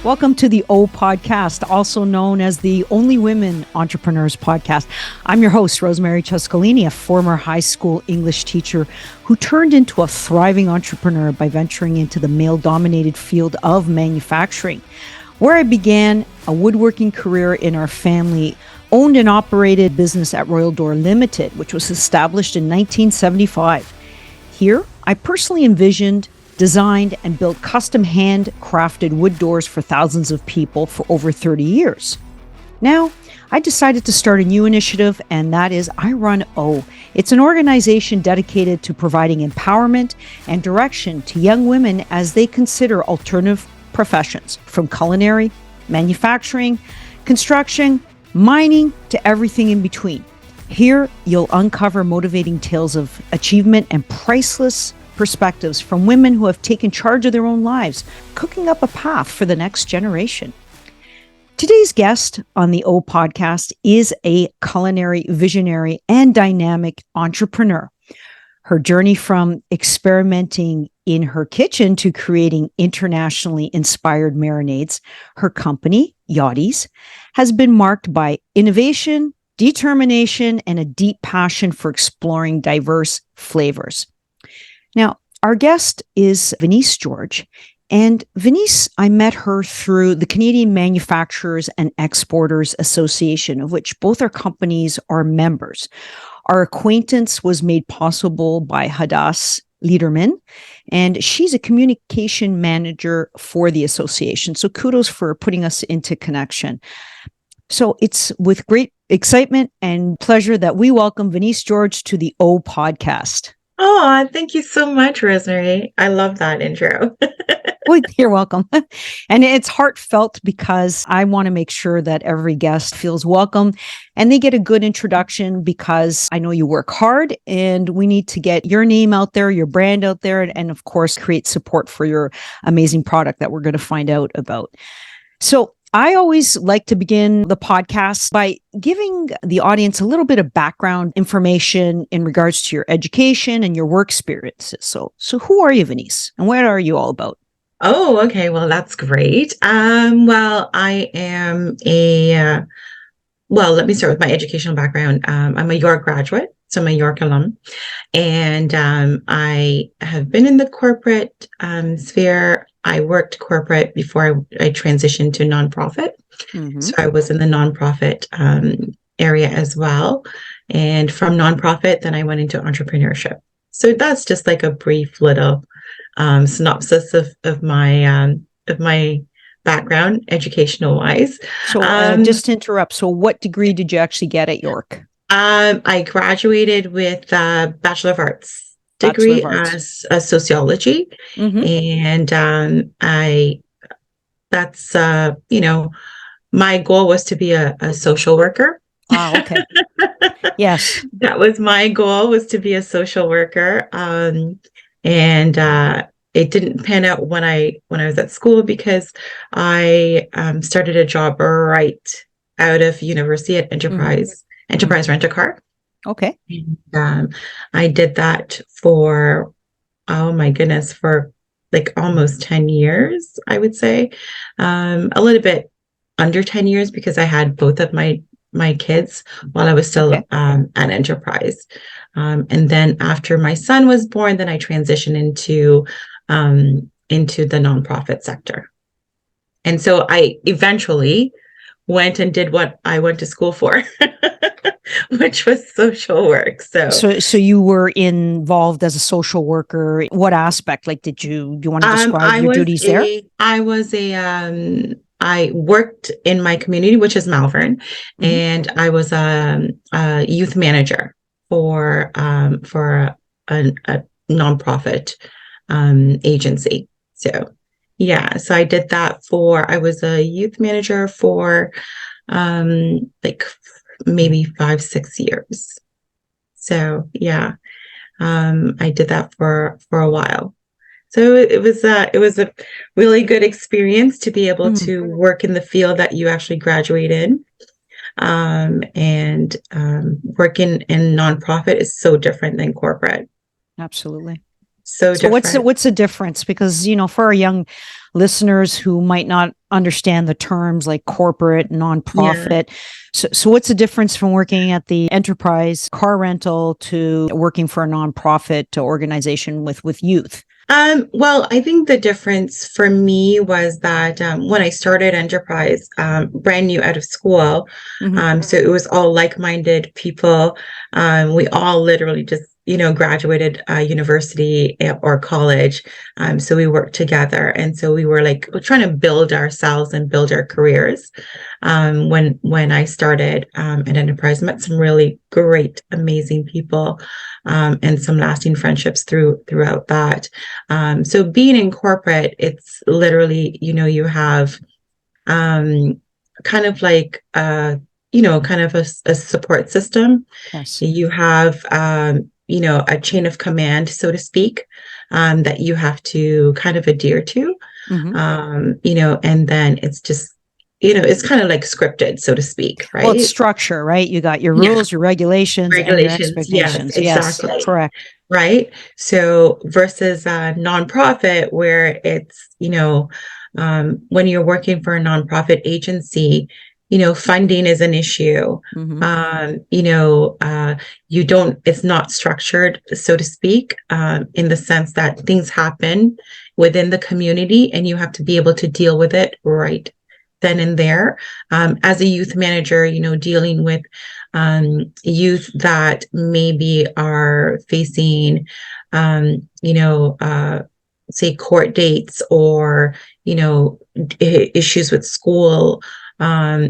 Welcome to the O Podcast, also known as the Only Women Entrepreneurs Podcast. I'm your host, Rosemary Cescolini, a former high school English teacher who turned into a thriving entrepreneur by venturing into the male-dominated field of manufacturing, where I began a woodworking career in our family owned and operated business at Royal Door Limited, which was established in 1975. Here, I personally envisioned, designed, and built custom handcrafted wood doors for thousands of people for over 30 years. Now, I decided to start a new initiative, and that is I Run O. It's an organization dedicated to providing empowerment and direction to young women as they consider alternative professions, from culinary, manufacturing, construction, mining, to everything in between. Here, you'll uncover motivating tales of achievement and priceless perspectives from women who have taken charge of their own lives, cooking up a path for the next generation. Today's guest on the O Podcast is a culinary visionary and dynamic entrepreneur. Her journey from experimenting in her kitchen to creating internationally inspired marinades, her company, YAWDI's, has been marked by innovation, determination, and a deep passion for exploring diverse flavors. Now, our guest is Veneise George, and Veneise, I met her through the Canadian Manufacturers and Exporters Association, of which both our companies are members. Our acquaintance was made possible by Hadass Liederman, and she's a communication manager for the association. So kudos for putting us into connection. So it's with great excitement and pleasure that we welcome Veneise George to the O Podcast. Oh, thank you so much, Rosemary. I love that intro. Well, you're welcome. And it's heartfelt because I want to make sure that every guest feels welcome and they get a good introduction, because I know you work hard and we need to get your name out there, your brand out there, and of course, create support for your amazing product that we're going to find out about. So I always like to begin the podcast by giving the audience a little bit of background information in regards to your education and your work experiences. So who are you, Veneise, and what are you all about? Oh, okay. Well, that's great. I am let me start with my educational background. I'm a York graduate, so I'm a York alum, and I have been in the corporate sphere. I worked corporate before I transitioned to nonprofit. Mm-hmm. So I was in the nonprofit area as well. And from nonprofit, then I went into entrepreneurship. So that's just like a brief little synopsis of my background, educational wise. So just to interrupt. So what degree did you actually get at York? I graduated with a Bachelor of Arts degree as sociology. Mm-hmm. And my goal was to be a social worker. Oh, okay. Yes. That was my goal, was to be a social worker. It didn't pan out when I was at school, because I started a job right out of university at Enterprise Rent-A-Car. Okay. And, I did that for, oh my goodness, for like almost 10 years, I would say. A little bit under 10 years, because I had both of my kids while I was still at Enterprise. And then after my son was born, then I transitioned into the nonprofit sector. And so I eventually went and did what I went to school for, which was social work. So you were involved as a social worker. What aspect? Like, do you want to describe your duties there? I worked in my community, which is Malvern, mm-hmm. and I was a youth manager for a nonprofit agency. So I did that I was a youth manager for like maybe 5-6 years. So I did that for a while. So it was a really good experience to be able mm-hmm. to work in the field that you actually graduate in. Working in nonprofit is so different than corporate. Absolutely. So So different. what's the difference? Because, for our young listeners who might not understand the terms like corporate, Yeah. nonprofit. So what's the difference from working at the enterprise car rental to working for a nonprofit organization with youth? Well, I think the difference for me was that when I started Enterprise, brand new out of school, Mm-hmm. so it was all like-minded people. We all literally just, graduated university or college. So we worked together, and so we were like we're trying to build ourselves and build our careers. When I started at Enterprise, met some really great, amazing people, and some lasting friendships throughout that. So being in corporate, it's literally, you have kind of like kind of a support system. Yes. You have a chain of command, so to speak, that you have to kind of adhere to. Mm-hmm. And then it's just, it's kind of like scripted, so to speak, Well, it's right? structure, right? You got your Yeah. rules, your regulations, and your Regulations. Yes, expectations. Yes, exactly. correct. Right. So versus a nonprofit where it's, when you're working for a nonprofit agency, funding is an issue. Mm-hmm. You don't, it's not structured, so to speak, in the sense that things happen within the community and you have to be able to deal with it right then and there. As a youth manager, dealing with youth that maybe are facing, say court dates or, issues with school,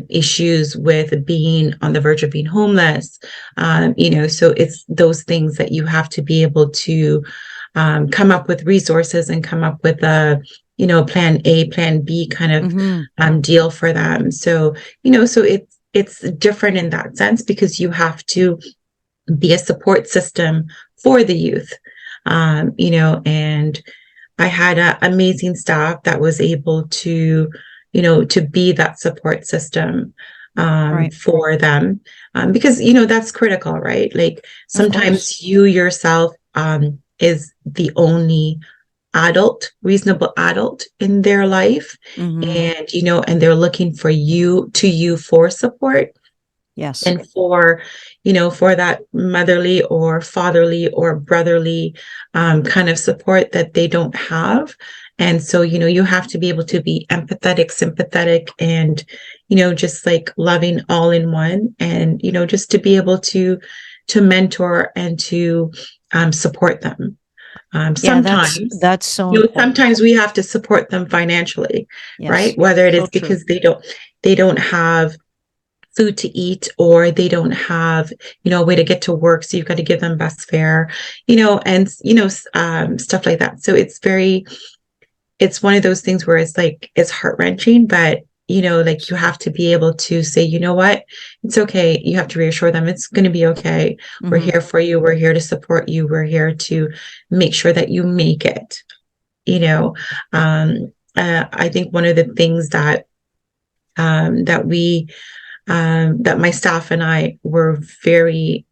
issues with being on the verge of being homeless. So it's those things that you have to be able to come up with resources and come up with a, plan A, plan B kind of Mm-hmm. deal for them. So, so it's different in that sense because you have to be a support system for the youth. And I had an amazing staff that was able to, to be that support system Right. for them. Because, that's critical, right? Like Of course. sometimes you yourself is the only reasonable adult in their life. Mm-hmm. And they're looking for you for support Yes. and for that motherly or fatherly or brotherly kind of support that they don't have. And so, you have to be able to be empathetic, sympathetic, and, just like loving all in one. And, just to be able to mentor and to support them. Yeah, Sometimes, that's so important. sometimes we have to support them financially, Yes. right? Whether it So is true. because they don't have food to eat or they don't have, a way to get to work. So you've got to give them bus fare, and, stuff like that. So it's one of those things where it's like, it's heart-wrenching, but like you have to be able to say, you know what, it's okay. You have to reassure them it's going to be okay. We're Mm-hmm. here for you. We're here to support you. We're here to make sure that you make it, I think one of the things that my staff and I were very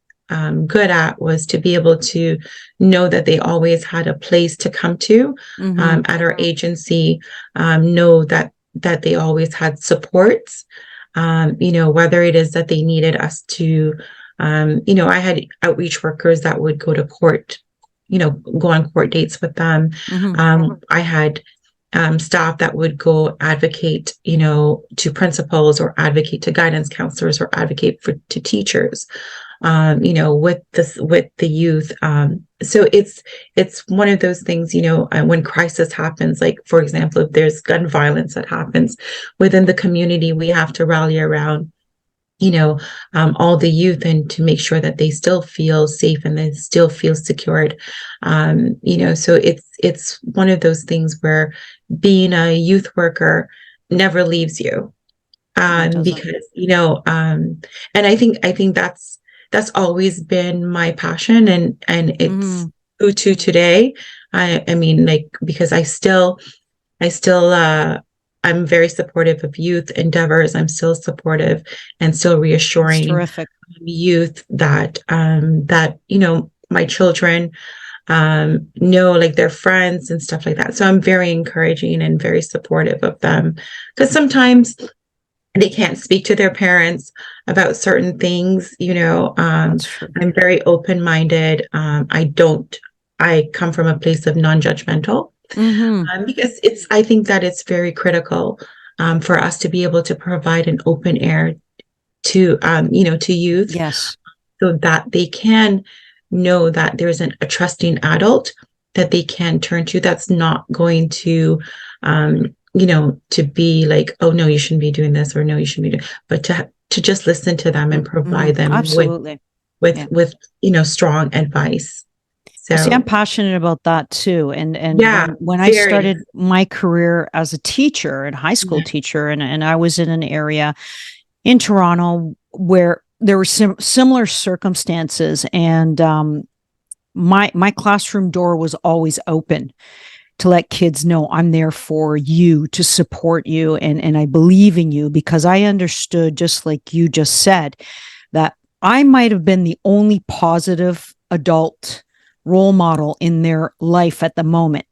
good at was to be able to know that they always had a place to come to Mm-hmm. at our agency, know that they always had supports, whether it is that they needed us to, I had outreach workers that would go to court, go on court dates with them. Mm-hmm. I had staff that would go advocate, to principals or advocate to guidance counselors or advocate to teachers, with the youth. So it's one of those things, when crisis happens, like for example, if there's gun violence that happens within the community, we have to rally around all the youth and to make sure that they still feel safe and they still feel secured. So it's one of those things where being a youth worker never leaves you. No, it doesn't. Because, and I think that's always been my passion and it's true to today. I mean, like, because I still I'm very supportive of youth endeavors. I'm still supportive and still It's reassuring terrific. youth that my children know like their friends and stuff like that. So I'm very encouraging and very supportive of them, because sometimes they can't speak to their parents about certain things, That's true. I'm very open-minded. I come from a place of non-judgmental, Mm-hmm. because I think that it's very critical, for us to be able to provide an open air to, to youth, Yes. so that they can know that there's a trusting adult that they can turn to, that's not going to, to be like, oh no, you shouldn't be doing this, or no, you shouldn't be doing, but to just listen to them and Mm-hmm. provide them with Absolutely. Yeah. strong advice. Well, see, I'm So passionate about that too. And yeah, when I very. started my career as a teacher and high school Yeah. teacher, and I was in an area in Toronto where there were similar circumstances, and my classroom door was always open to let kids know I'm there for you, to support you, and I believe in you, because I understood, just like you just said, that I might have been the only positive adult role model in their life at the moment.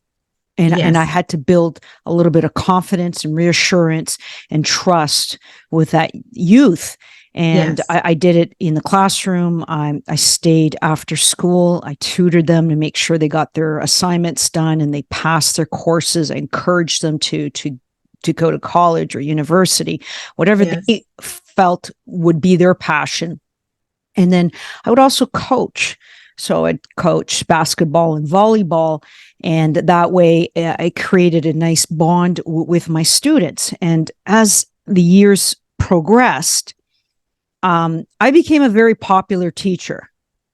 And I Yes. had to build a little bit of confidence and reassurance and trust with that youth. And Yes. I did it in the classroom. I stayed after school. I tutored them to make sure they got their assignments done and they passed their courses. I encouraged them to go to college or university, whatever Yes. they felt would be their passion. And then I would also coach. So I'd coach basketball and volleyball. And that way I created a nice bond with my students. And as the years progressed, I became a very popular teacher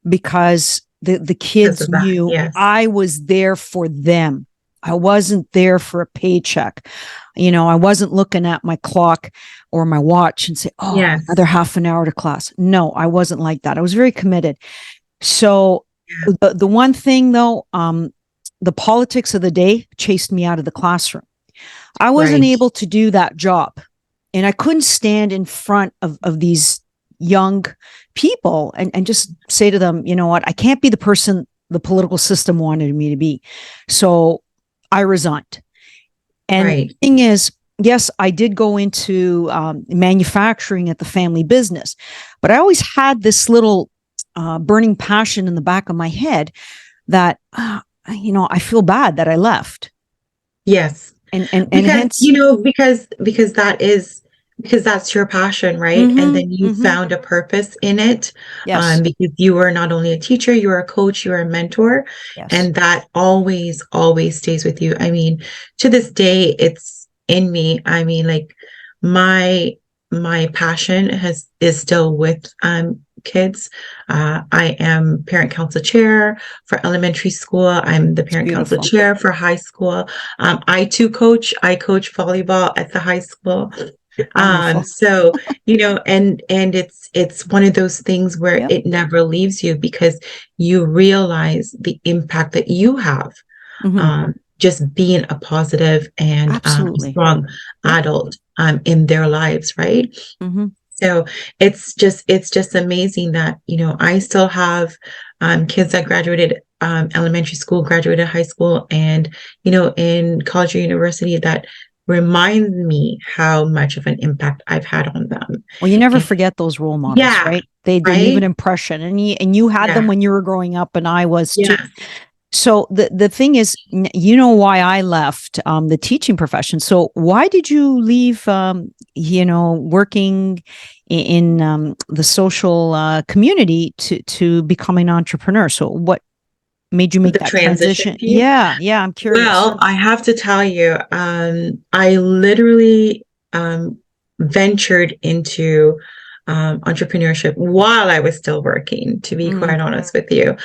because the Because kids of that. knew Yes. I was there for them. I wasn't there for a paycheck. I wasn't looking at my clock or my watch and say, oh, Yes. another half an hour to class. No, I wasn't like that. I was very committed. So Yeah. the one thing though, the politics of the day chased me out of the classroom. I wasn't Right. able to do that job. And I couldn't stand in front of these young people and just say to them, you know what, I can't be the person the political system wanted me to be. So I resigned. And Right. the thing is, yes, I did go into manufacturing at the family business, but I always had this little burning passion in the back of my head that, I feel bad that I left. Yes. And Because, hence, because that's your passion, right? And mm-hmm, then you mm-hmm, found a purpose in it, yes, because you were not only a teacher, you were a coach, you were a mentor, yes, and that always, always stays with you. I mean, to this day, it's in me. I mean, like my my passion is still with kids. I am parent council chair for elementary school. I'm the it's parent council beautiful. chair for high school. I too coach. I coach volleyball at the high school. Wonderful. So, and it's one of those things where Yep. it never leaves you, because you realize the impact that you have, Mm-hmm. just being a positive and Absolutely. strong Yep. adult in their lives, right? Mm-hmm. So it's just amazing that, I still have kids that graduated elementary school, graduated high school, and, in college or university, that remind me how much of an impact I've had on them. Well, you never And forget those role models, yeah, right? They leave an right? impression, and you had them Yeah, when you were growing up, and I was too. yeah. So the thing is, you know why I left the teaching profession. So why did you leave? Working in the social community to become an entrepreneur. So what made you make The that transition transition? piece. Yeah, yeah, I'm curious. Well, I have to tell you, I literally ventured into entrepreneurship while I was still working, to be Mm, quite honest with you.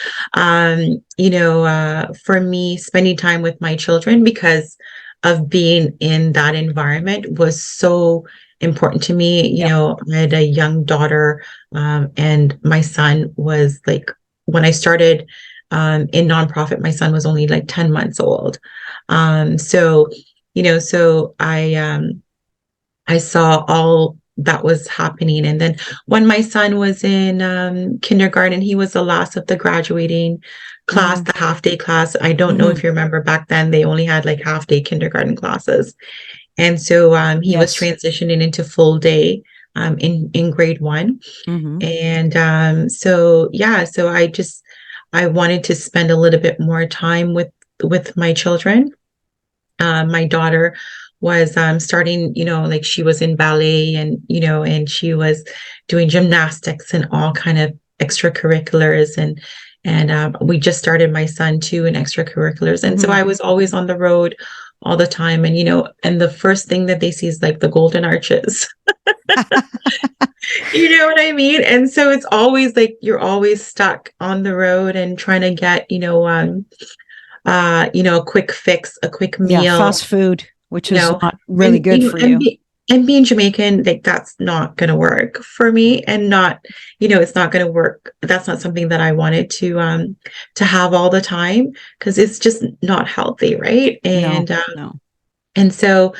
For me, spending time with my children, because of being in that environment, was so important to me. yep. I had a young daughter, and my son was like, when I started in nonprofit, my son was only like 10 months old. So I saw that was happening. And then when my son was in kindergarten, he was the last of the graduating class, the half day class. I don't know if you remember, back then they only had like half day kindergarten classes. And so he was transitioning into full day in grade 1. And so I wanted to spend a little bit more time with my children. My daughter was starting, like she was in ballet, and and she was doing gymnastics and all kind of extracurriculars, and we just started my son too in extracurriculars. And so I was always on the road all the time, and and the first thing that they see is like the golden arches. You know what I mean? And so it's always like you're always stuck on the road and trying to get a quick fix, a quick meal, fast food, which is not really good for you. And being Jamaican, like that's not going to work for me, and not, it's not going to work. That's not something that I wanted to have all the time, because it's just not healthy, right? And No. And so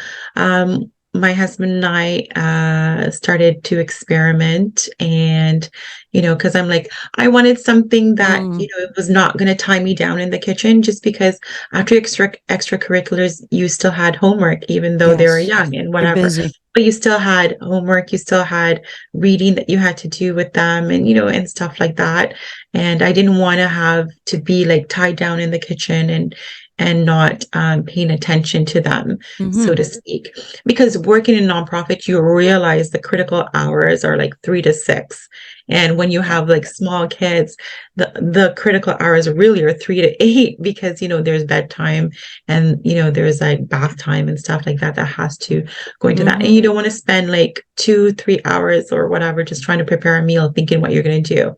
my husband and I started to experiment, and because I'm like, I wanted something that it was not going to tie me down in the kitchen, just because after extracurriculars you still had homework, even though they were young and whatever, but you still had homework, you still had reading that you had to do with them, and and stuff like that. And I didn't want to have to be like tied down in the kitchen and not paying attention to them, so to speak. Because working in nonprofit, you realize the critical hours are like 3 to 6. And when you have like small kids, the critical hours really are 3 to 8, because, there's bedtime, and, there's like bath time and stuff like that has to go into that. And you don't want to spend like 2-3 hours or whatever just trying to prepare a meal thinking what you're going to do.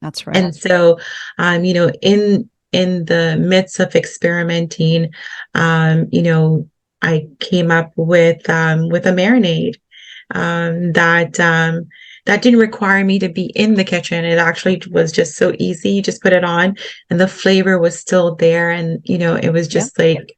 That's right. And so, in the midst of experimenting, I came up with a marinade that didn't require me to be in the kitchen. It actually was just so easy. You just put it on, and the flavor was still there. And it was just like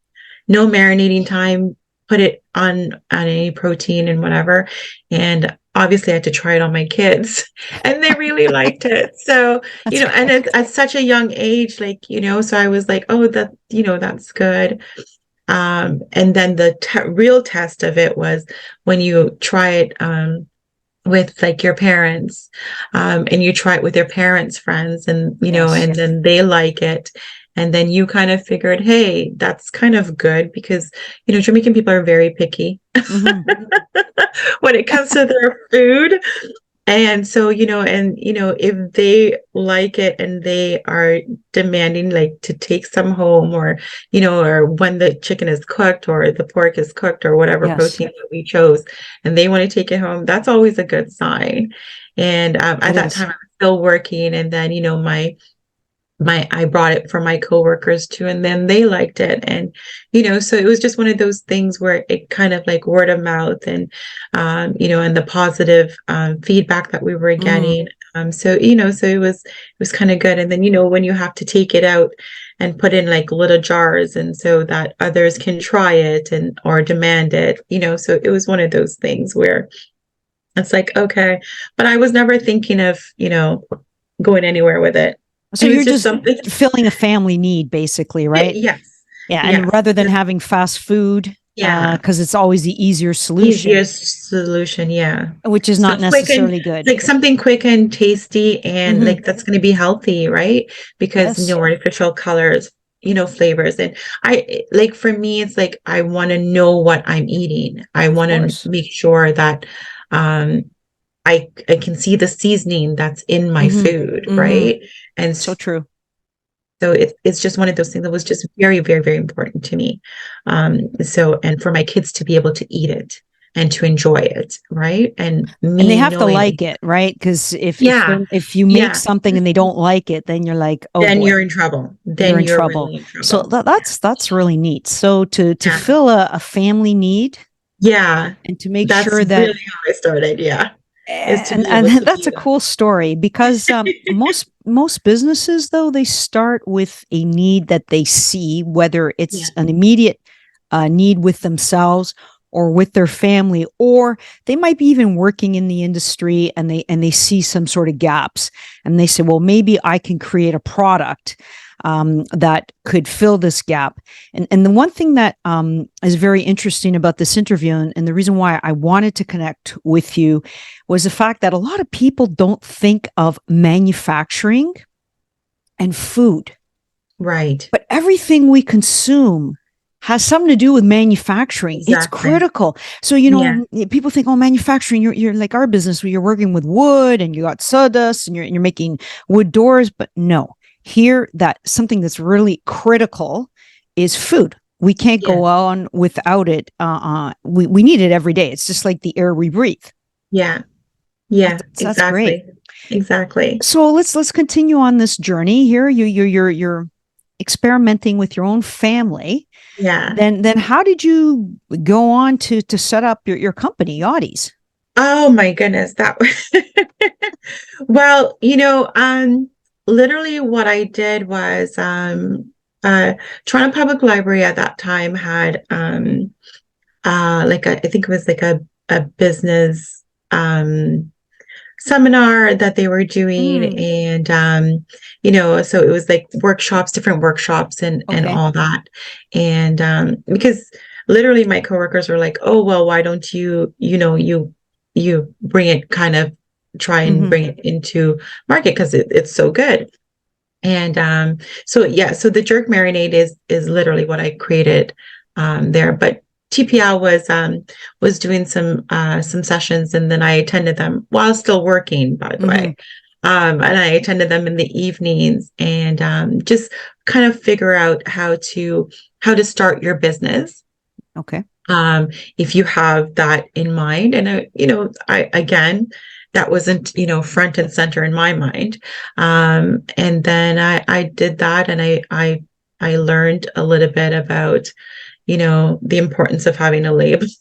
no marinating time. Put it on any protein and whatever. And obviously I had to try it on my kids, and they really liked it. So, and at such a young age, like, so I was like, oh, that's good. And then the real test of it was when you try it, with like your parents, and you try it with your parents' friends, and, and then they like it. And then you kind of figured, hey, that's kind of good, because, Jamaican people are very picky when it comes to their food. And so, if they like it and they are demanding like to take some home, or, or when the chicken is cooked or the pork is cooked or whatever protein that we chose, and they want to take it home, that's always a good sign. And at that time I was still working, and then, I brought it for my coworkers too, and then they liked it. And, so it was just one of those things where it kind of like word of mouth, and, and the positive feedback that we were getting. So it was kind of good. And then, when you have to take it out and put in like little jars, and so that others can try it or demand it, so it was one of those things where it's like, okay, but I was never thinking of, going anywhere with it. So you're just filling a family need, basically, right? Yes. Yeah. And rather than having fast food, because it's always the easier solution. Yeah. Which is not necessarily good. Like something quick and tasty, and like that's going to be healthy, right? Because artificial colors, flavors. And for me, it's like I want to know what I'm eating. I want to make sure that I can see the seasoning that's in my food, right? And so true. So it's just one of those things that was just very, very, very important to me. And for my kids to be able to eat it and to enjoy it, right? And they have to like it, right? Because if you make something and they don't like it, then you're like, oh, then you're in trouble. Then you're trouble. Really in trouble. So that's really neat. So to fill a family need, and to make sure that really how I started, and that's a cool story, because most businesses, though, they start with a need that they see, whether it's an immediate need with themselves, or with their family, or they might be even working in the industry and they see some sort of gaps and they say, well, maybe I can create a product that could fill this gap. And the one thing that is very interesting about this interview, and the reason why I wanted to connect with you, was the fact that a lot of people don't think of manufacturing and food. Right. But everything we consume has something to do with manufacturing. Exactly. It's critical. So, people think, oh, manufacturing, you're like our business where you're working with wood and you got sawdust and you're making wood doors. But no, here that something that's really critical is food. We can't go on without it. We need it every day. It's just like the air we breathe. Yeah. That's great. Exactly. So let's continue on this journey here. You're experimenting with your own family. Yeah. Then how did you go on to set up your company, YAWDI's? Oh my goodness, that well, literally what I did was Toronto Public Library at that time had I think it was like a business seminar that they were doing, and so it was like different workshops and all that, and because literally my coworkers were like, oh well, why don't you bring it, kind of try and bring it into market because it's so good. And so the jerk marinade is literally what I created there. But TPL was doing some sessions, and then I attended them while still working, by the way. And I attended them in the evenings, and just kind of figure out how to start your business. Okay. If you have that in mind, and I again, that wasn't front and center in my mind. And then I did that, and I learned a little bit about the importance of having a label,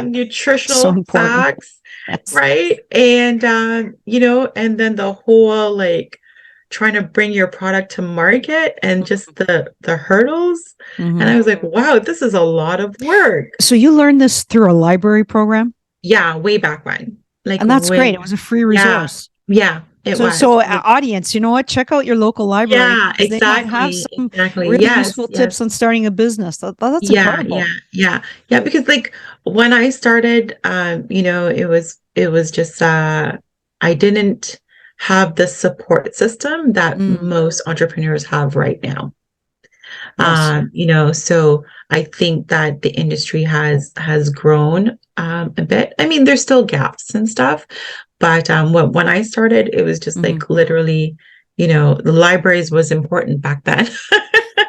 nutritional facts, right? And and then the whole trying to bring your product to market and just the hurdles. And I was like, wow, this is a lot of work. So you learned this through a library program? Yeah, way back when. And that's great. It was a free resource. Yeah. It was. So audience, you know what? Check out your local library. Yeah, exactly. They might have some really useful tips on starting a business. That's incredible. Yeah. Because when I started, it was just I didn't have the support system that most entrepreneurs have right now. Yes. So I think that the industry has grown a bit. I mean, there's still gaps and stuff, but when I started, it was just literally, the libraries was important back then.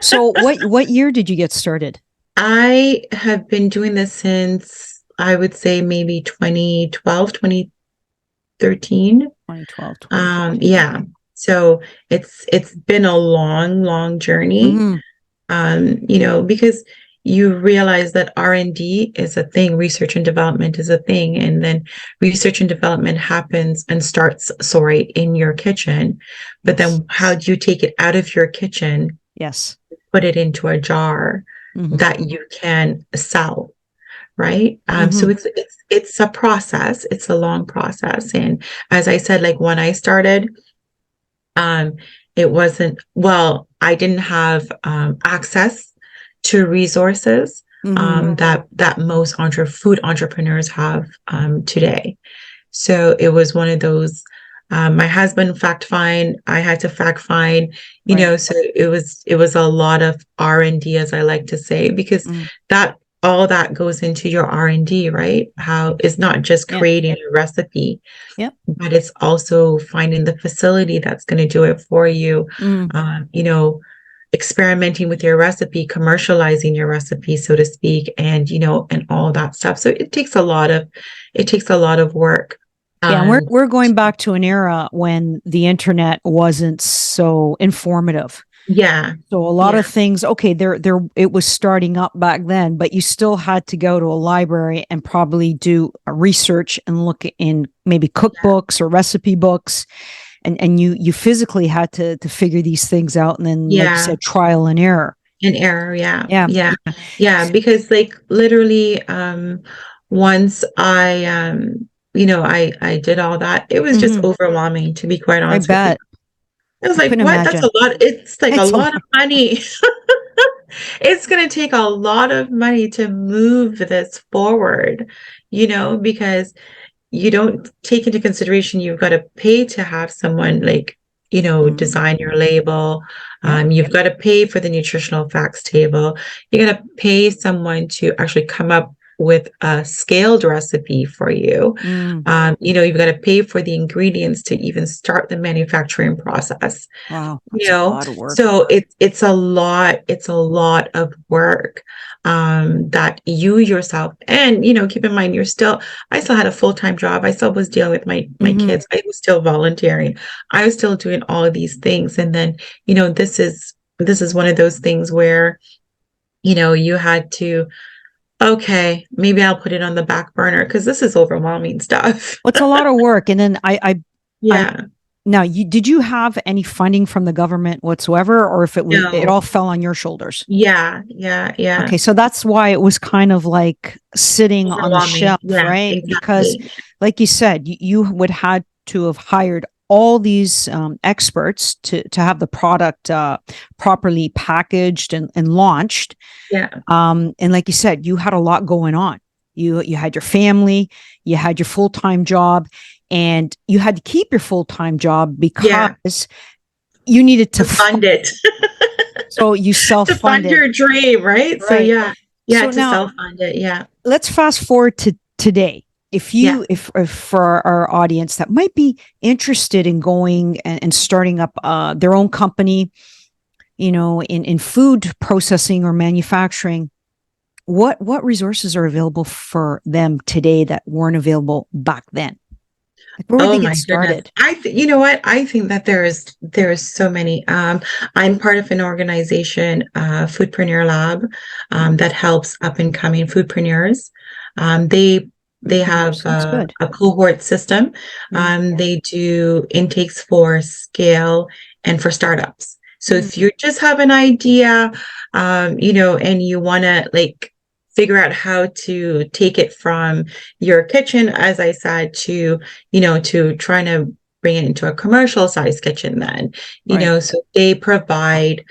So what year did you get started? I have been doing this since, I would say, maybe 2012, 2013. 2012. Yeah. So it's been a long journey. Because you realize that R&D is a thing, research and development is a thing, and then research and development happens and starts in your kitchen. But then how do you take it out of your kitchen? Yes. Put it into a jar that you can sell, right? So it's a process. It's a long process. And as I said, when I started, it wasn't, I didn't have access to resources that most food entrepreneurs have today. So it was one of those, my husband fact find, I had to fact find, so it was a lot of R&D, as I like to say, because all that goes into your R&D, right? How it's not just creating a recipe, but it's also finding the facility that's going to do it for you. Experimenting with your recipe, commercializing your recipe, so to speak, and and all that stuff. So it takes a lot of work. Yeah, we're going back to an era when the internet wasn't so informative. Yeah. So a lot of things, it was starting up back then, but you still had to go to a library and probably do a research and look in maybe cookbooks or recipe books. And you physically had to figure these things out, and then like you said, trial and error. An error, yeah, Yeah. yeah, because like literally, once I did all that, it was just Hmm. overwhelming, to be quite I honest with you. bet. It was I like, couldn't what? That's a imagine. lot. It's like a It's a lot of lot. money. It's going to take a lot of money to move this forward, because you don't take into consideration you've got to pay to have someone like, design your label. Yeah. You've got to pay for the nutritional facts table. You got to pay someone to actually come up with a scaled recipe for you. Mm. You've got to pay for the ingredients to even start the manufacturing process. Wow. you That's a know lot of work. so it's a lot of work, that you yourself, and keep in mind, I still had a full-time job. I still was dealing with my Hmm. kids. I was still volunteering. I was still doing all of these things, and then this is one of those things where you had to, okay, maybe I'll put it on the back burner because this is overwhelming stuff. Well, it's a lot of work. And then I'm Yeah. now did you have any funding from the government whatsoever, or if it No. all fell on your shoulders? Yeah, yeah. Okay, so that's why it was kind of like sitting on the Overwhelming. shelf, Yeah, right? Because, exactly. like you said, you would had to have hired all these experts to have the product properly packaged and launched. Yeah. And like you said, you had a lot going on. You had your family, you had your full time job, and you had to keep your full time job Yeah. because you needed to. To fund it. So you self To fund funded, your dream, right? So right? yeah. Yeah, So to now self-fund it. Yeah. let's fast forward to today. Yeah. If for our audience that might be interested in going and starting up their own company, in food processing or manufacturing, what resources are available for them today that weren't available back then? Like, where would Oh they get my goodness. started? You know what? I think that there is so many. I'm part of an organization, Foodpreneur Lab, that helps up and coming foodpreneurs. They Entrepreneurs, have that's good. a cohort system. Mm. They do intakes for scale and for startups. So Mm. if you just have an idea, and you want to like figure out how to take it from your kitchen, as I said, to trying to bring it into a commercial size kitchen, then, Right. so they provide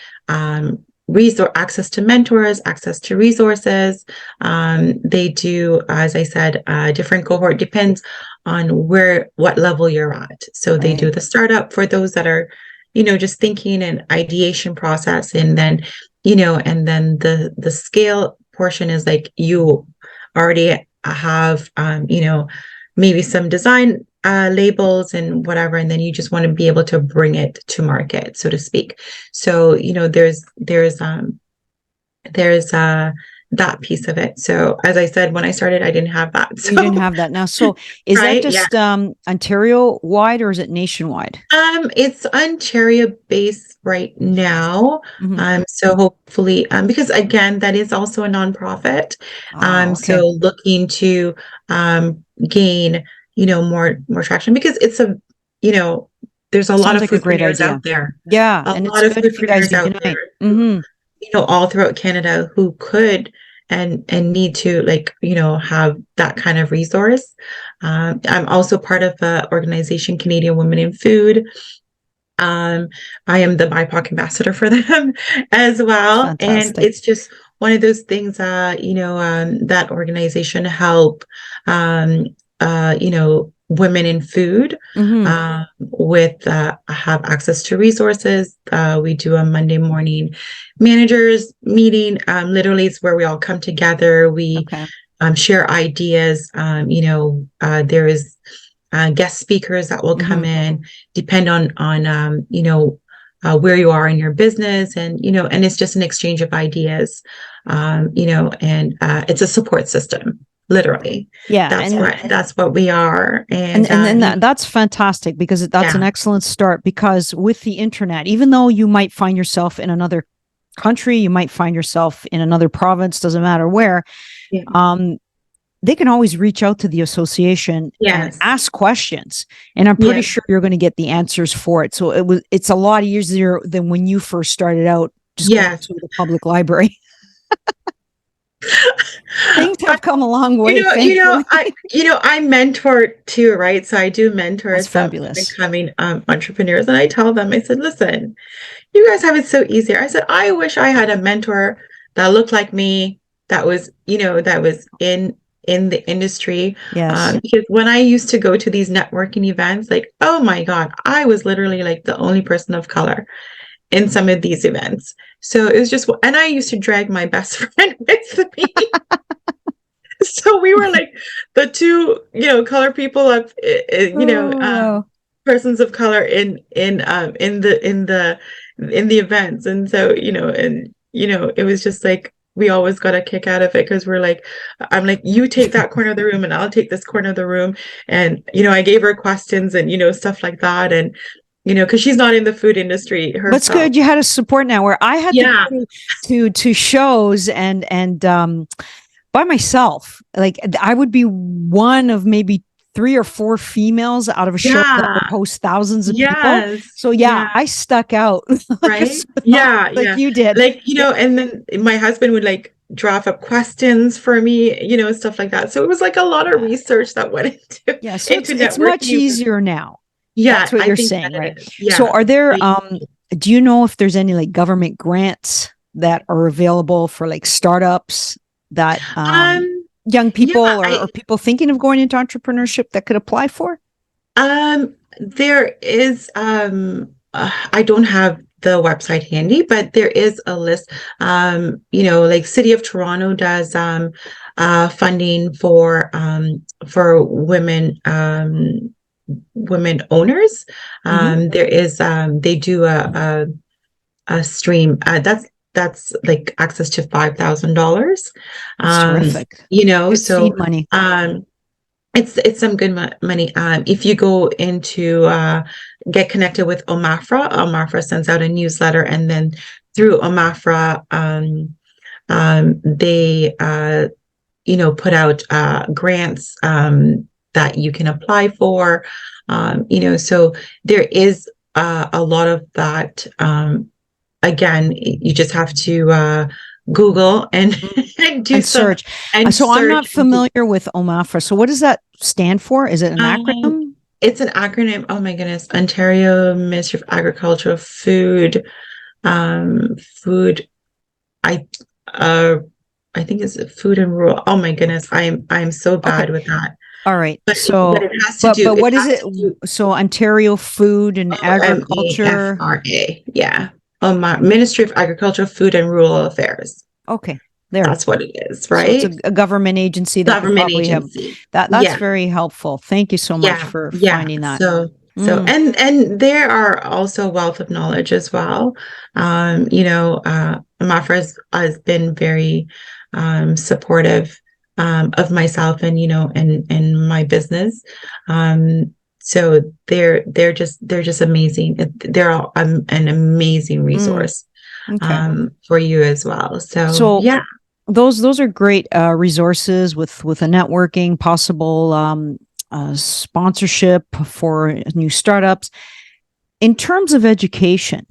resource access to mentors, access to resources. They do, as I said, different cohort, depends on what level you're at. So they Right. do the startup for those that are, just thinking and ideation process. And then, the scale portion is like you already have, maybe some design labels and whatever, and then you just want to be able to bring it to market, so to speak. So there's that piece of it. So as I said, when I started, I didn't have that. You didn't So have that now. So is that right, yeah. just Ontario wide or is it nationwide? It's Ontario based right now. Hmm. So hopefully, because again, that is also a nonprofit. Oh, So okay. looking to gain, more traction, because there's a lot Sounds of like a great foodpreneurs idea. out there. Yeah, A and it's lot of good if you guys foodpreneurs out there unite. who, Hmm. all throughout Canada, who could and need to, like, have that kind of resource. I'm also part of the organization Canadian Women in Food. I am the BIPOC ambassador for them as It's well. And fantastic. it's just one of those things, that organization help, women in food, Hmm. with have access to resources. We do a Monday morning managers meeting. Literally, it's where we all come together. We Okay. share ideas. There is guest speakers that will come Hmm. in, depend on where you are in your business, and it's just an exchange of ideas, and it's a support system, literally. Yeah, That's what we are. and then that's fantastic because that's an Yeah, excellent start because with the internet, even though you might find yourself in another country, you might find yourself in another province, doesn't matter where, yeah, um, they can always reach out to the association and yes, ask questions. And I'm pretty yeah, sure you're going to get the answers for it. So it's a lot easier than when you first started out just going Yes. to the public library. Things have come a long way. I mentor too, right? So I do mentor That's some fabulous. incoming entrepreneurs, and I tell them, I said, listen, you guys have it so easier. I said, I wish I had a mentor that looked like me, that was, that was in the industry. Yes. Because when I used to go to these networking events, like, oh my God, I was literally like the only person of color in some of these events. So it was just, and I used to drag my best friend with me. So we were like the two, color people of, Oh, persons of color in the events. And so, it was just like, we always got a kick out of it because we're like, I'm like, you take that corner of the room and I'll take this corner of the room. And, I gave her questions and, stuff like that. And, because she's not in the food industry herself. that's good. You had a support network. I had Yeah. to go to shows and by myself. Like I would be one of maybe 3 or 4 females out of a show that would host thousands of people. So I stuck out. Right? Yeah. Like you did. Like, and then my husband would like draft up questions for me, stuff like that. So it was like a lot of research that went into so it's much easier now. Yeah, that's what I you're think saying, right? Yeah. So are there do you know if there's any like government grants that are available for like startups that young people or people thinking of going into entrepreneurship that could apply for? There is I don't have the website handy, but there is a list. Like City of Toronto does funding for women owners. There is they do a stream that's like access to $5,000. Terrific. Good so seed money. It's some good money. If you go into get connected with OMAFRA sends out a newsletter, and then through OMAFRA, they put out grants that you can apply for. So there is a lot of that. Again, you just have to Google and do and search. So I'm not familiar with OMAFRA. So what does that stand for? Is it an acronym? It's an acronym. Oh my goodness. Ontario Ministry of Agriculture, Food. I think it's Food and Rural. Oh my goodness. I'm so bad with that. All right. But it has to do. But what is it? So Ontario Food and Agriculture. MAFRA. Yeah. Ministry of Agriculture, Food and Rural Affairs. Okay. There. That's what it is, right? So it's a government agency that probably have that's very helpful. Thank you so much for finding that. So and there are also wealth of knowledge as well. MAFRA has been very supportive of myself and and my business. So they're just amazing. They're an amazing resource for you as well. So yeah. Those are great resources with a networking, possible sponsorship for new startups. In terms of education,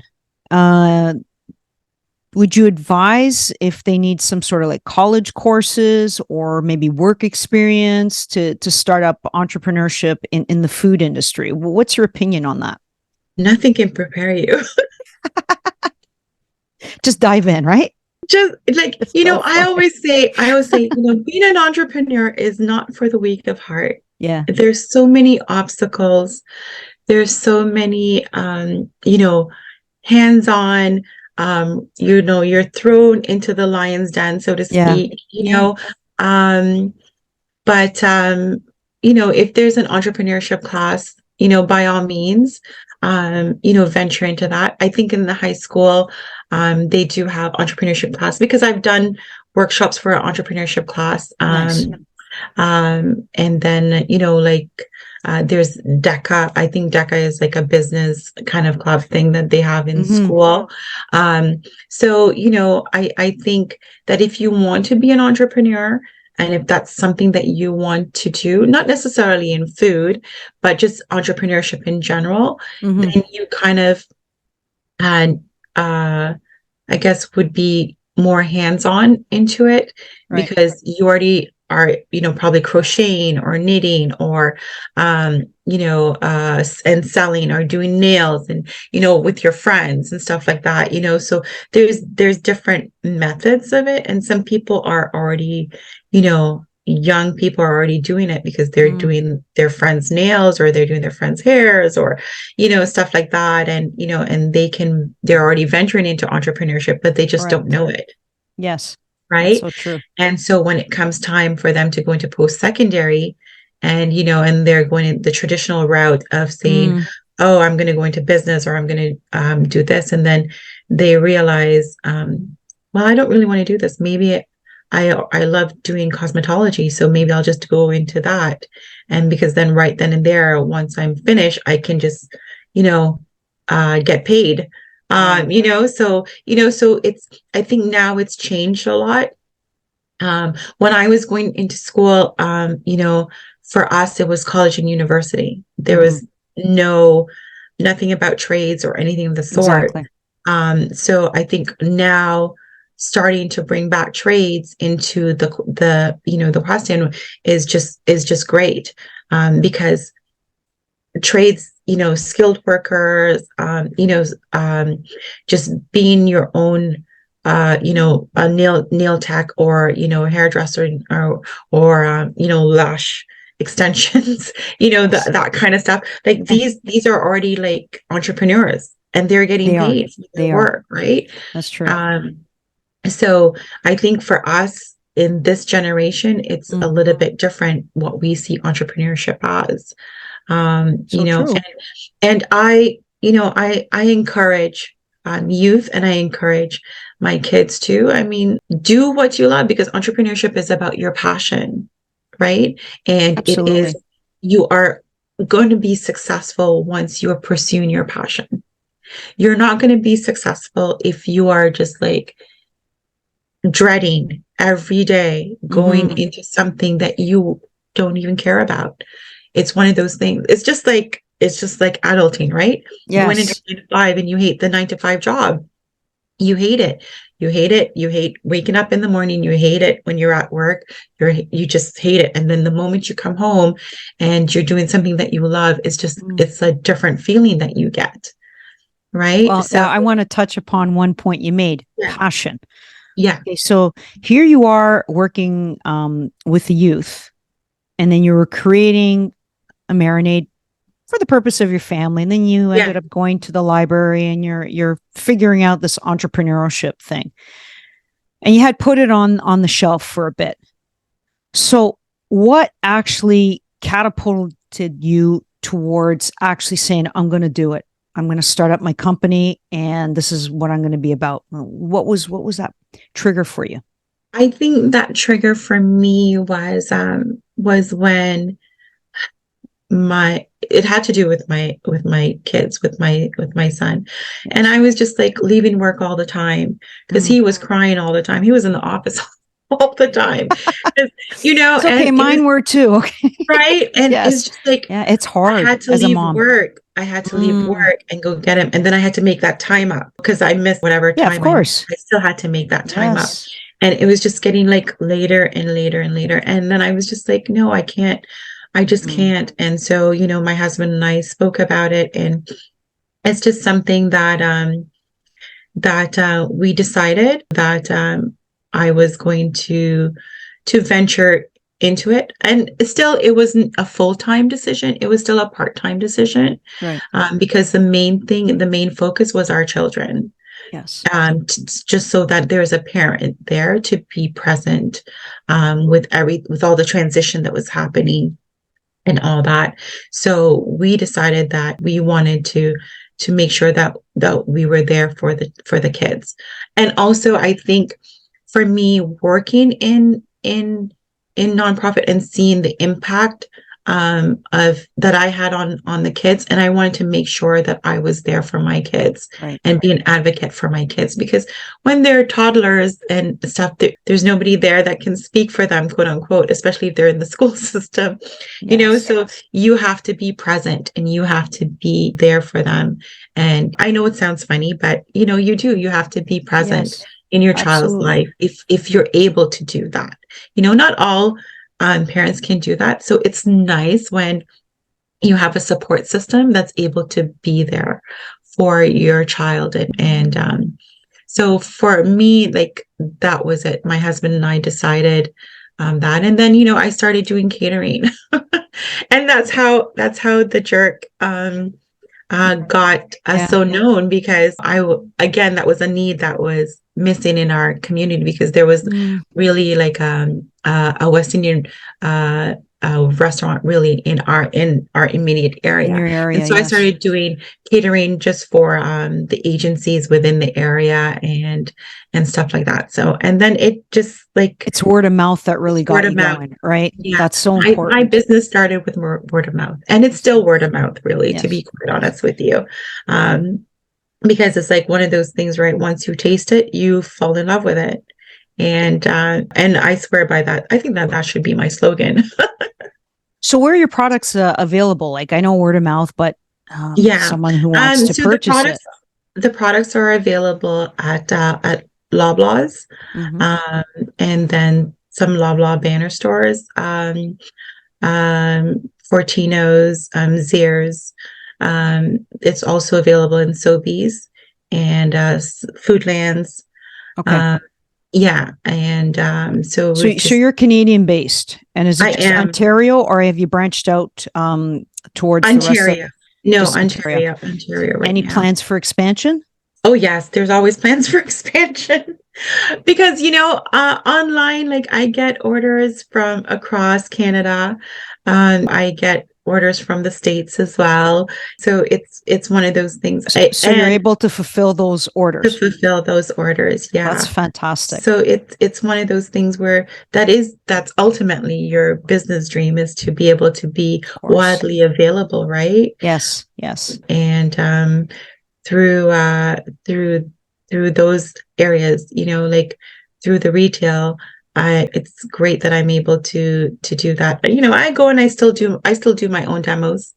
would you advise if they need some sort of like college courses or maybe work experience to start up entrepreneurship in the food industry? What's your opinion on that? Nothing can prepare you. Just dive in, right? Just like, I always say, being an entrepreneur is not for the weak of heart. Yeah. There's so many obstacles. There's so many, hands-on, you're thrown into the lion's den, so to speak, but, if there's an entrepreneurship class, by all means, venture into that. I think in the high school, they do have entrepreneurship class because I've done workshops for an entrepreneurship class. Nice. And then, there's DECA. I think DECA is like a business kind of club thing that they have in school. So, I think that if you want to be an entrepreneur, and if that's something that you want to do, not necessarily in food, but just entrepreneurship in general, then you kind of, I I guess, would be more hands-on into it, Right. because you already are, probably crocheting or knitting or, and selling or doing nails and, with your friends and stuff like that, so there's different methods of it. And some people are already, young people are already doing it because they're doing their friends' nails, or they're doing their friends' hairs, or, stuff like that. And, and they're already venturing into entrepreneurship, but they just don't know it. Yes. Right. That's so true. And so when it comes time for them to go into post-secondary, and, and they're going in the traditional route of saying, oh, I'm going to go into business, or I'm going to do this. And then they realize, well, I don't really want to do this. Maybe I love doing cosmetology, so maybe I'll just go into that. And because then right then and there, once I'm finished, I can just, get paid. So it's, I think now it's changed a lot. When I was going into school, for us, it was college and university. There was nothing about trades or anything of the sort. Exactly. So I think now starting to bring back trades into the West End is just great, because trades, skilled workers, just being your own, a nail tech, or, a hairdresser, or lash extensions, that kind of stuff. Like these are already like entrepreneurs, and they're getting paid for their work, right? That's true. So I think for us in this generation, it's a little bit different what we see entrepreneurship as. And I encourage youth, and I encourage my kids too. I mean, do what you love, because entrepreneurship is about your passion, right? And Absolutely. it is, you are going to be successful once you are pursuing your passion. You're not going to be successful if you are just like dreading every day going into something that you don't even care about. It's one of those things. It's just like adulting, right? Yes. You went into 9 to 5 and you hate the 9 to 5 job. You hate it. You hate it. You hate waking up in the morning. You hate it when you're at work. You just hate it. And then the moment you come home and you're doing something that you love, it's a different feeling that you get. Right. Well, so I want to touch upon one point you made, passion. Yeah. Okay, so here you are working with the youth, and then you were creating a marinade for the purpose of your family, and then you ended up going to the library, and you're figuring out this entrepreneurship thing, and you had put it on the shelf for a bit. So what actually catapulted you towards actually saying, I'm going to do it? I'm going to start up my company, and this is what I'm going to be about. What was that trigger for you? I think that trigger for me was when it had to do with my kids, with my son. And I was just like leaving work all the time, because he was crying all the time. He was in the office all the time. It's okay, and mine were too. Okay. Right. And it's just like, it's hard. I had to leave work. I had to leave work and go get him. And then I had to make that time up, because I missed whatever time. Of course. I still had to make that time up. And it was just getting like later and later and later. And then I was just like, no, I can't. I just can't. And so, my husband and I spoke about it, and it's just something that we decided that I was going to venture into it. And still, it wasn't a full-time decision. It was still a part-time decision, right? Because the main focus was our children. Yes. Just so that there's a parent there to be present with all the transition that was happening and all that. So we decided that we wanted to make sure that we were there for the kids. And also, I think for me, working in nonprofit and seeing the impact of that I had on the kids, and I wanted to make sure that I was there for my kids, and be an advocate for my kids, because when they're toddlers and stuff, there's nobody there that can speak for them, quote unquote, especially if they're in the school system. So you have to be present, and you have to be there for them. And I know it sounds funny, but you have to be present Yes, in your child's absolutely. life if you're able to do that. Not all parents can do that. So it's nice when you have a support system that's able to be there for your child. And so for me, like, that was it. My husband and I decided that. And then, I started doing catering. And that's how the jerk got Yeah. so known, because again, that was a need that was missing in our community, because there was Mm, really like a West Indian restaurant really in our immediate in area. your And area, so I yes. started doing catering just for the agencies within the area and stuff like that. So, and then it just like It's word of mouth that really word got of you mouth. going, right? Yeah, That's so my important. business started with word of mouth, and it's still word of mouth, really, to Yes. be quite honest with you. Um, because it's like one of those things, right? Once you taste it, you fall in love with it. And I swear by that. I think that should be my slogan. So where are your products available? Like I know word of mouth, but Yeah. someone who wants to So the purchase it. products are available at Loblaws, Hmm. um, and then some Loblaw banner stores, Fortino's, Zehrs. It's also available in Sobeys and Foodlands. Okay. Um, yeah, and so So, we've so just you're Canadian based, and is it I just am Ontario, or have you branched out towards the rest of Ontario. No, just Ontario? Ontario right Any now. plans for expansion? Oh yes, there's always plans for expansion. Because online, like, I get orders from across Canada. I get orders from the States as well. So it's one of those things. So you're And able to fulfill those to orders. fulfill those orders, That's yeah. fantastic. So it's one of those things where that's ultimately your business dream, is to be able to be Of course. widely available, right? Yes. Yes. And through through those areas, like through the retail, it's great that I'm able to do that. But I go and I still do my own demos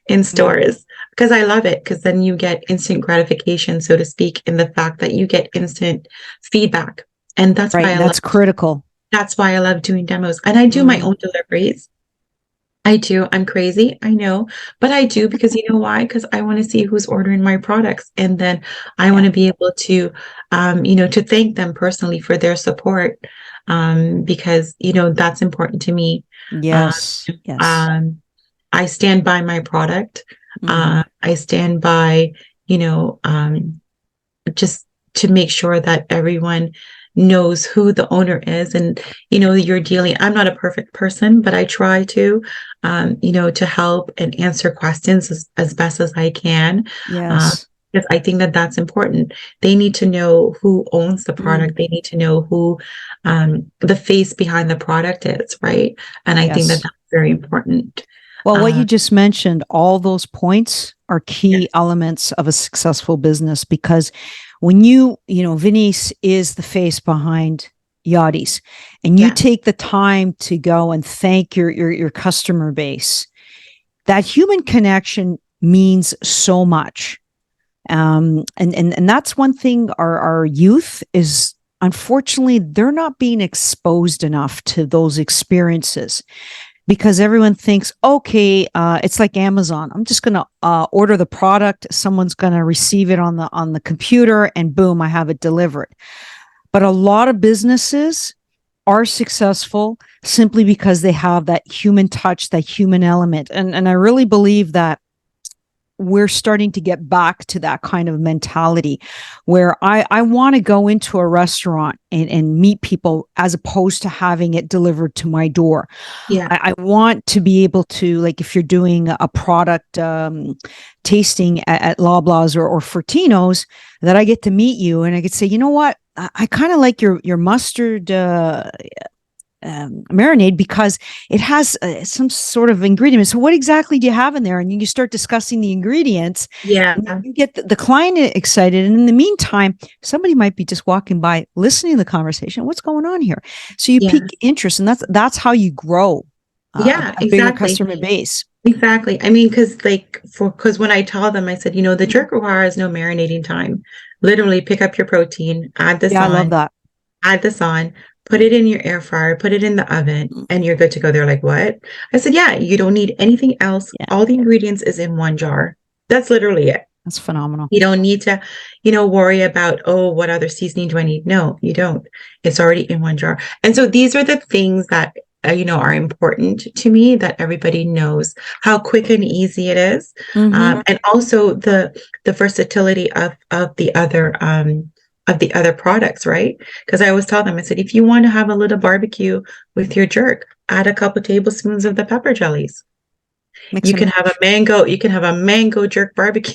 in Mm. stores, because I love it, because then you get instant gratification, so to speak, in the fact that you get instant feedback. And Right. That's critical. that's why I love doing demos. And I do my Mm. own deliveries. I do. I'm crazy, I know, but I do, because you know why? Because I want to see who's ordering my products, and then I want Yeah. to be able to, to thank them personally for their support, because that's important to me. Uh, Yes. Yes. um, I stand by my product. Hmm. I stand by, you know, um, just to make sure that everyone knows who the owner is, and you're dealing. I'm not a perfect person, but I try to help and answer questions as best as I can, uh, Yes. because I think that that's important. They need to know who owns the Mm. product. They need to know who the face behind the product is, right? And I think that Yes. that's very important. Well, what you uh, just mentioned, all those points are yes, key elements of a successful business because when Veneise is the face behind Yachties, and you yeah, take the time to go and thank your customer base, that human connection means so much. And that's one thing our youth is unfortunately they're not being exposed enough to those experiences because everyone thinks, okay, it's like Amazon. I'm just going to order the product. Someone's going to receive it on the computer, and boom, I have it delivered. But a lot of businesses are successful simply because they have that human touch, that human element, and I really believe that we're starting to get back to that kind of mentality where I want to go into a restaurant and meet people as opposed to having it delivered to my door. yeah, I want to be able to, like, if you're doing a product tasting at Loblaws or Fortino's, that I get to meet you and I could say, you know what, I kind of like your mustard marinade because it has some sort of ingredient. So what exactly do you have in there? And you start discussing the ingredients yeah, and you get the client excited. And in the meantime, somebody might be just walking by, listening to the conversation. What's going on here? So you yeah, pique interest, and that's how you grow yeah, a bigger exactly. customer base. Exactly. I mean, because when I tell them, I said, the jerk requires no marinating time. Literally pick up your protein, Yeah, I love that. add this on, put it in your air fryer, put it in the oven, and you're good to go. They're like, what? I said, yeah, you don't need anything else. Yeah, All the ingredients is in one jar. That's literally it. that's phenomenal. You don't need to, worry about, oh, what other seasoning do I need? No, you don't. It's already in one jar. And so these are the things that, are important to me, that everybody knows how quick and easy it is. And also the versatility of the other products, right? Because I always tell them, I said, if you want to have a little barbecue with your jerk, add a couple tablespoons of the pepper jellies. You can have a mango jerk barbecue.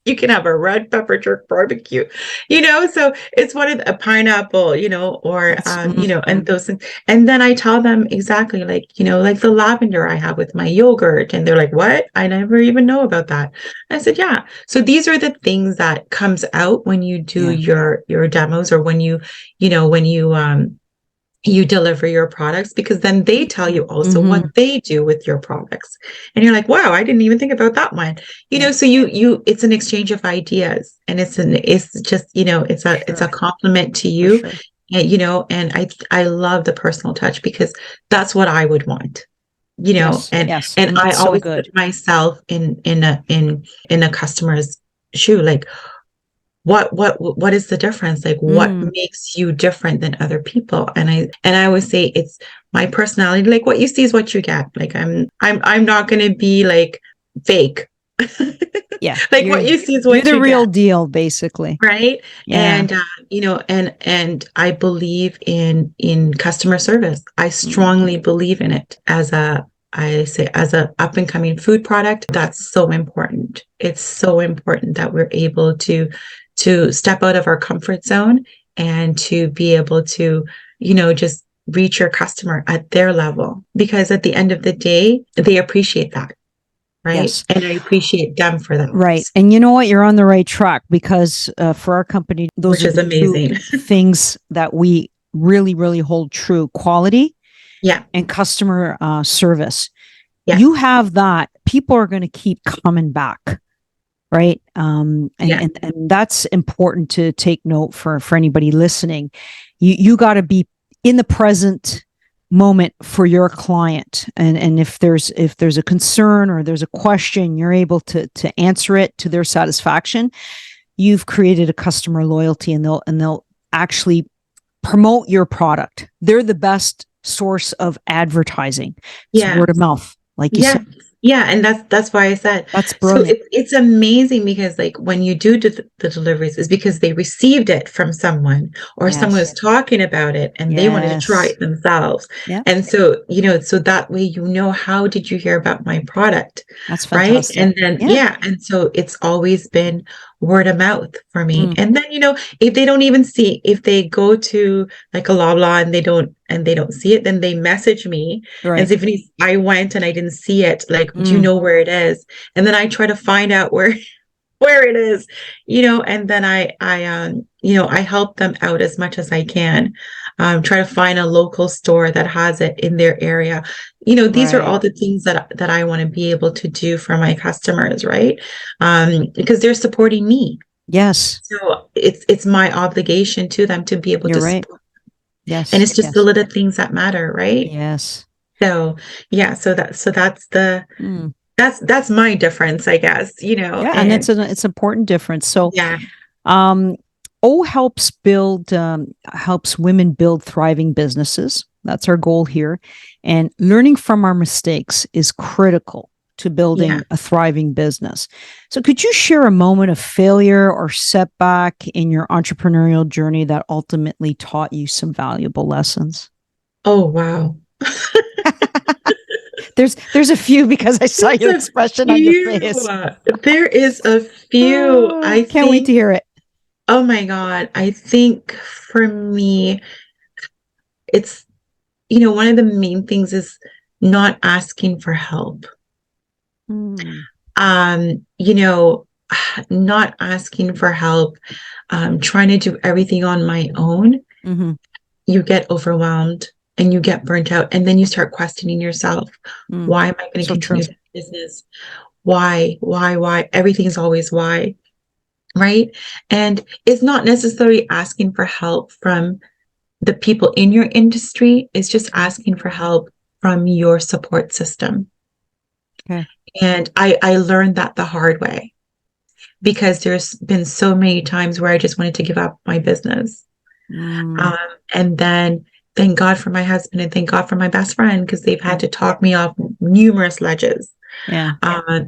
You can have a red pepper jerk barbecue, so it's one of a pineapple, or, and those things. And then I tell them exactly, like the lavender I have with my yogurt, and they're like, what? I never even know about that. I said, yeah. So these are the things that comes out when you do your demos, or when you deliver your products, because then they tell you also what they do with your products, and you're like, wow, I didn't even think about that one. So you it's an exchange of ideas, and it's just it's a compliment to you. Sure. And I love the personal touch, because that's what I would want. And I always put myself in a customer's shoe, like, what is the difference? Like, what makes you different than other people? And I always say, it's my personality. Like, what you see is what you get. Like, I'm not going to be like fake. Yeah. Like, what you see is what you're the real deal, basically. Right. Yeah. And, and I believe in customer service. I strongly believe in it as a up and coming food product. That's so important. It's so important that we're able to step out of our comfort zone, and to be able to, just reach your customer at their level, because at the end of the day, they appreciate that. Right. Yes. And I appreciate them for that. Right. And you know what? You're on the right track, because for our company, those are amazing things that we really, really hold true: quality, and customer service. Yeah. You have that, people are going to keep coming back. Right. And that's important to take note for anybody listening. You got to be in the present moment for your client. And if there's a concern, or there's a question, you're able to answer it to their satisfaction. You've created a customer loyalty, and they'll actually promote your product. They're the best source of advertising. It's word of mouth, like you said. Yeah, and that's why I said that's brilliant. So it's amazing, because like when you do the deliveries, is because they received it from someone, or someone was talking about it, and they wanted to try it themselves. Yeah. And so so that way, how did you hear about my product? That's fantastic. Right. And then and so it's always been word of mouth for me. And then if they don't even see, if they go to like a Loblaw and they don't see it, then they message me and say, I went and I didn't see it. Like, do you know where it is? And then I try to find out where it is, and then I help them out as much as I can. Try to find a local store that has it in their area. These are all the things that I want to be able to do for my customers, right? Because they're supporting me. Yes. So it's my obligation to them to be able to support them. Yes. And it's just the little things that matter, right? Yes. So that's my difference, I guess, and it's an important difference. So helps women build thriving businesses. That's our goal here. And learning from our mistakes is critical to building a thriving business. So could you share a moment of failure or setback in your entrepreneurial journey that ultimately taught you some valuable lessons? Oh, wow. There's a few, because I saw your expression on your face. There is a few. I can't wait to hear it. Oh my God. I think for me, it's, one of the main things is not asking for help. Not asking for help, trying to do everything on my own. You get overwhelmed and you get burnt out, and then you start questioning yourself. Why am I going to continue to business. Why? Everything's always why, right? And it's not necessarily asking for help from the people in your industry. It's just asking for help from your support system. Okay. And I learned that the hard way, because there's been so many times where I just wanted to give up my business. And then thank God for my husband and thank God for my best friend, because they've had to talk me off numerous ledges. Yeah.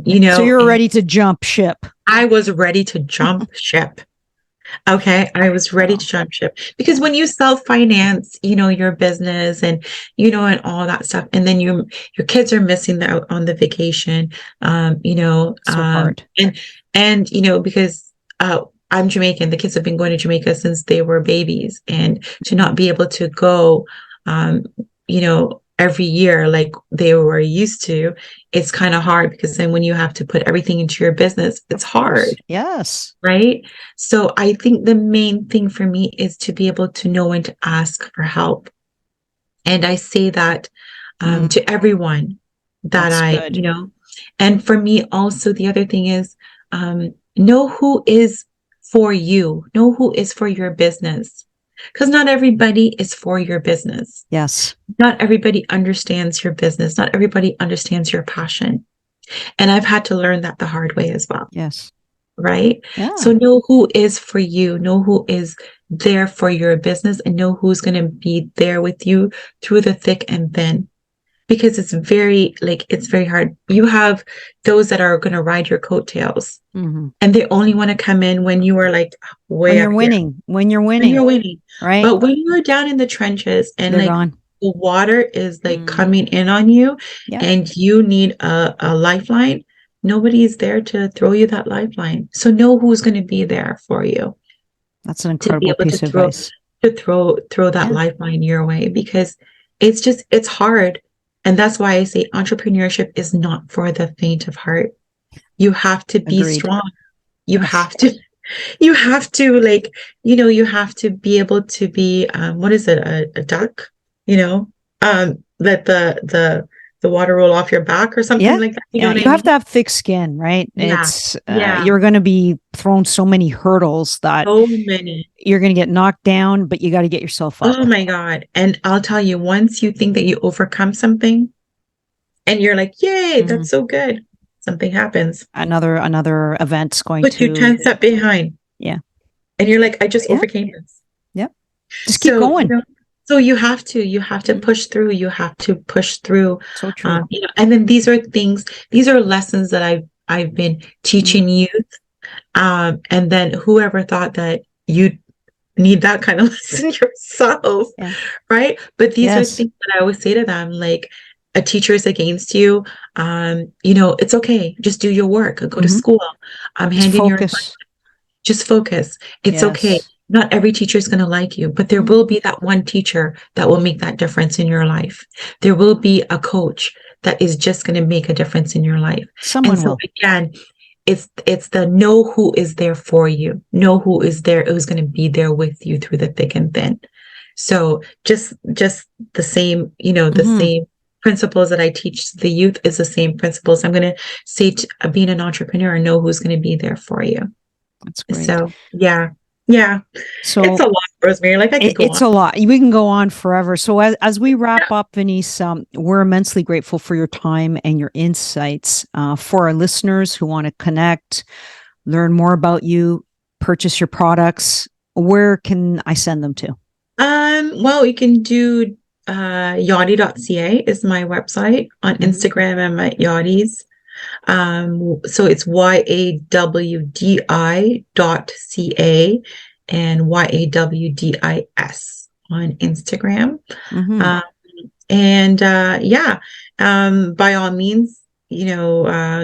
So you're ready to jump ship. I was ready to jump ship. Okay. I was ready to jump ship, because when you self-finance, your business and, and all that stuff, and then your kids are missing out on the vacation, So hard. and, because, I'm Jamaican. The kids have been going to Jamaica since they were babies, and to not be able to go, every year like they were used to, it's kind of hard, because then when you have to put everything into your business, it's hard. Yes. Right. So I think the main thing for me is to be able to know when to ask for help. And I say that to everyone that That's good. And for me also, the other thing is, know who is for you, know who is for your business, because not everybody is for your business. Yes. Not everybody understands your business. Not everybody understands your passion. And I've had to learn that the hard way as well. Yes. Right? Yeah. So know who is for you, know who is there for your business, and know who's going to be there with you through the thick and thin. Because it's very hard. You have those that are going to ride your coattails, and they only want to come in when you are like way when you're up winning, here. when you're winning, right? But when you're down in the trenches and they're like gone. the water is like coming in on you, and you need a lifeline, nobody is there to throw you that lifeline. So know who's going to be there for you. That's an incredible piece of advice. To throw that lifeline your way, because it's hard. And that's why I say entrepreneurship is not for the faint of heart. You have to be strong. You have to you have to you have to be able to be what is it, a duck, let the water roll off your back or something like that. You have to have thick skin, right? It's you're going to be thrown so many hurdles that you're going to get knocked down, but you got to get yourself up. Oh my God. And I'll tell you, once you think that you overcome something and you're like, yay, that's so good, something happens. Another event's going to put you 10 steps behind. Yeah. And you're like, I just overcame this. Yeah. Just keep going. So you have to push through. You have to push through. So true. And then these are lessons that I've been teaching youth. And then whoever thought that you'd need that kind of lesson yourself, right? But these are things that I always say to them, like, a teacher is against you. It's okay. Just do your work. Go to school. Hand in your assignment. Just focus. It's okay. Not every teacher is going to like you, but there will be that one teacher that will make that difference in your life. There will be a coach that is just going to make a difference in your life. Someone will. Again, it's the know who is there for you. Know who is there, who's going to be there with you through the thick and thin. So just the same, the same principles that I teach the youth is the same principles I'm going to say to being an entrepreneur. Know who's going to be there for you. That's great. So yeah. So it's a lot, Rosemary. Like I could go on. It's a lot. We can go on forever. So as we wrap up, Veneise, we're immensely grateful for your time and your insights. For our listeners who want to connect, learn more about you, purchase your products, where can I send them to? Well, you can do YAWDI.ca is my website. On Instagram, I'm at YAWDIs. So it's YAWDI.ca and YAWDIS on Instagram. By all means,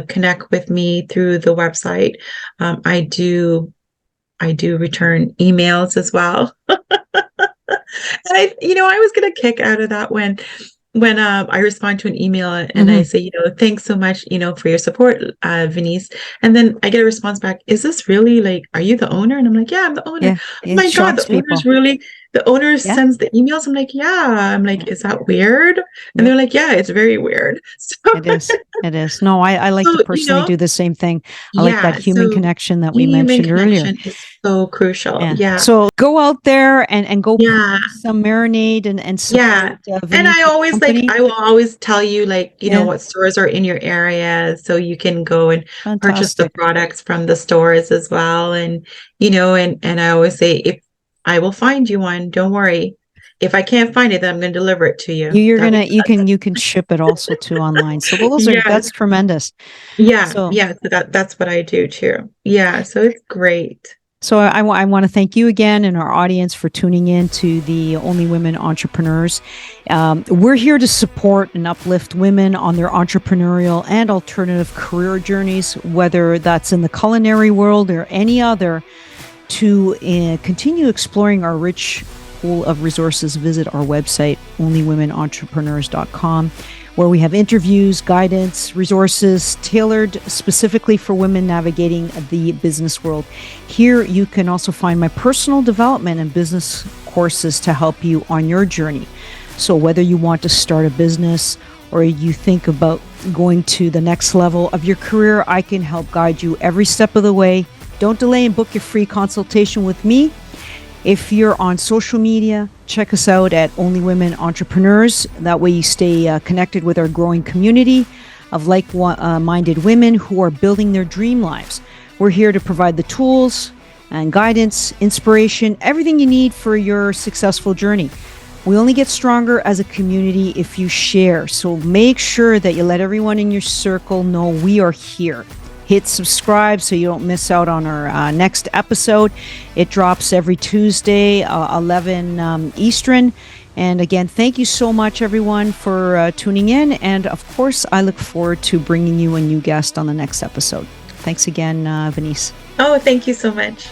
connect with me through the website. I do return emails as well. And I always get a kick out of that when I respond to an email and I say, thanks so much, for your support, Veneise. And then I get a response back, is this really are you the owner? And I'm like, yeah, I'm the owner. Yeah, oh my God, the the owner sends the emails. I'm like, yeah. I'm like, is that weird? And they're like, yeah, it's very weird. So, It is. It is. No, I like so, to personally do the same thing. I like that human so connection that we human mentioned earlier. connection is so crucial. Yeah. Yeah. So go out there and go Yeah. some marinade and Yeah. support And I Venise's always company. I will always tell you, like, what stores are in your area so you can go and purchase the Fantastic. products from the stores as well. And, and I always say, if I will find you one, don't worry. If I can't find it, then I'm going to deliver it to you. You can ship it also to online. So that's tremendous. Yeah. So Yeah. So that's what I do too. Yeah. So it's great. So I want to thank you again and our audience for tuning in to the Only Women Entrepreneurs. We're here to support and uplift women on their entrepreneurial and alternative career journeys, whether that's in the culinary world or any other. To continue exploring our rich pool of resources, visit our website, onlywomenentrepreneurs.com, where we have interviews, guidance, resources tailored specifically for women navigating the business world. Here you can also find my personal development and business courses to help you on your journey. So whether you want to start a business or you think about going to the next level of your career, I can help guide you every step of the way. Don't delay and book your free consultation with me. If you're on social media, check us out at Only Women Entrepreneurs. That way you stay connected with our growing community of like-minded women who are building their dream lives. We're here to provide the tools and guidance, inspiration, everything you need for your successful journey. We only get stronger as a community if you share. So make sure that you let everyone in your circle know we are here. Hit subscribe so you don't miss out on our next episode. It drops every Tuesday, 11 Eastern. And again, thank you so much, everyone, for tuning in. And of course, I look forward to bringing you a new guest on the next episode. Thanks again, Veneise. Oh, thank you so much.